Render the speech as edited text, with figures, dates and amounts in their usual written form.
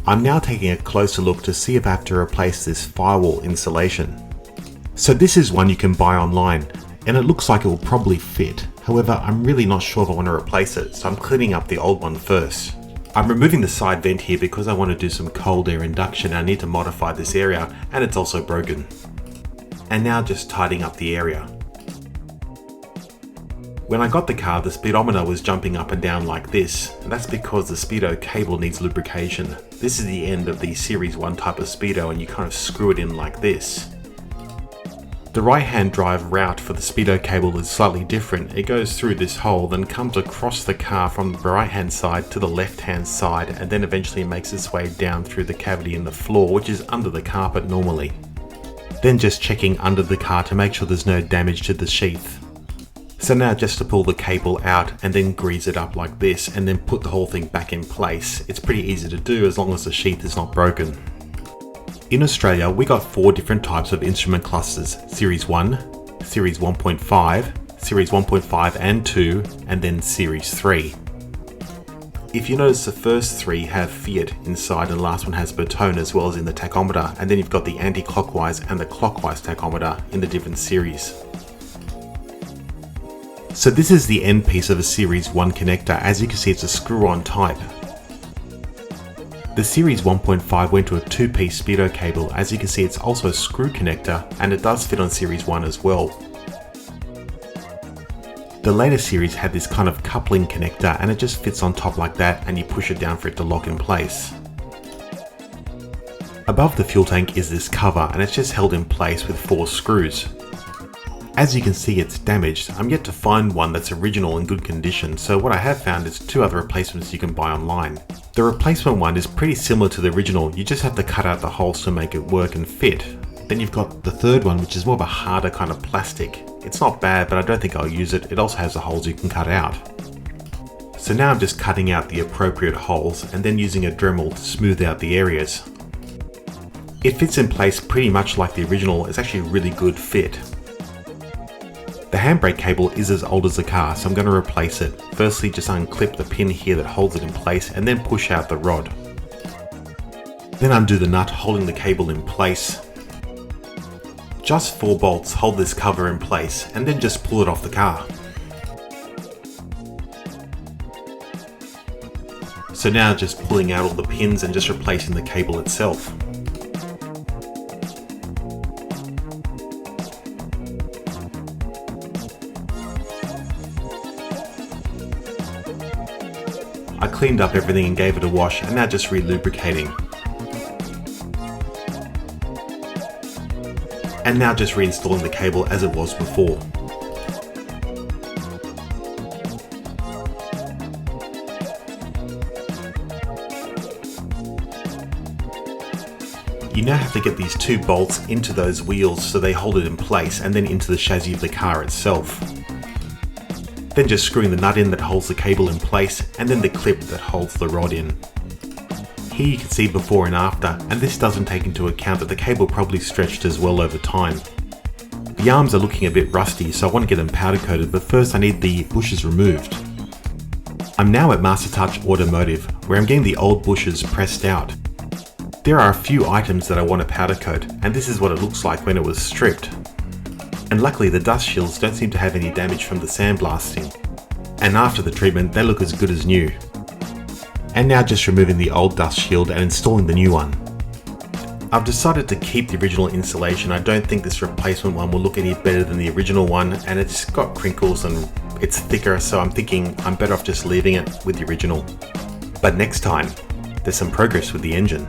I'm now taking a closer look to see if I have to replace this firewall insulation. So this is one you can buy online, and it looks like it will probably fit. However, I'm really not sure if I want to replace it, so I'm cleaning up the old one first. I'm removing the side vent here because I want to do some cold air induction and I need to modify this area, and it's also broken. And now just tidying up the area. When I got the car, the speedometer was jumping up and down like this, and that's because the speedo cable needs lubrication. This is the end of the Series 1 type of speedo, and you kind of screw it in like this. The right-hand drive route for the speedo cable is slightly different. It goes through this hole, then comes across the car from the right-hand side to the left-hand side, and then eventually makes its way down through the cavity in the floor, which is under the carpet normally. Then just checking under the car to make sure there's no damage to the sheath. So now just to pull the cable out and then grease it up like this and then put the whole thing back in place. It's pretty easy to do as long as the sheath is not broken. In Australia, we got 4 different types of instrument clusters: Series 1, Series 1.5, Series 1.5 and 2, and then Series 3. If you notice, the first 3 have Fiat inside and the last one has Bertone as well as in the tachometer, and then you've got the anti-clockwise and the clockwise tachometer in the different series. So this is the end piece of a Series 1 connector. As you can see, it's a screw-on type. The Series 1.5 went to a 2-piece speedo cable. As you can see, it's also a screw connector, and it does fit on Series 1 as well. The later series had this kind of coupling connector, and it just fits on top like that, and you push it down for it to lock in place. Above the fuel tank is this cover, and it's just held in place with 4 screws. As you can see, it's damaged. I'm yet to find one that's original in good condition, so what I have found is 2 other replacements you can buy online. The replacement one is pretty similar to the original, you just have to cut out the holes to make it work and fit. Then you've got the third one, which is more of a harder kind of plastic. It's not bad, but I don't think I'll use it. It also has the holes you can cut out. So now I'm just cutting out the appropriate holes and then using a Dremel to smooth out the areas. It fits in place pretty much like the original. It's actually a really good fit. The handbrake cable is as old as the car, so I'm going to replace it. Firstly, just unclip the pin here that holds it in place and then push out the rod. Then undo the nut holding the cable in place. Just 4 bolts hold this cover in place and then just pull it off the car. So now just pulling out all the pins and just replacing the cable itself. I cleaned up everything and gave it a wash, and now just re-lubricating. And now just reinstalling the cable as it was before. You now have to get these 2 bolts into those wheels so they hold it in place, and then into the chassis of the car itself. Then just screwing the nut in that holds the cable in place, and then the clip that holds the rod in. Here you can see before and after, and this doesn't take into account that the cable probably stretched as well over time. The arms are looking a bit rusty, so I want to get them powder coated, but first I need the bushes removed. I'm now at Master Touch Automotive, where I'm getting the old bushes pressed out. There are a few items that I want to powder coat, and this is what it looks like when it was stripped. And luckily the dust shields don't seem to have any damage from the sandblasting. And after the treatment, they look as good as new. And now just removing the old dust shield and installing the new one. I've decided to keep the original insulation. I don't think this replacement one will look any better than the original one, and it's got crinkles and it's thicker, so I'm thinking I'm better off just leaving it with the original. But next time, there's some progress with the engine.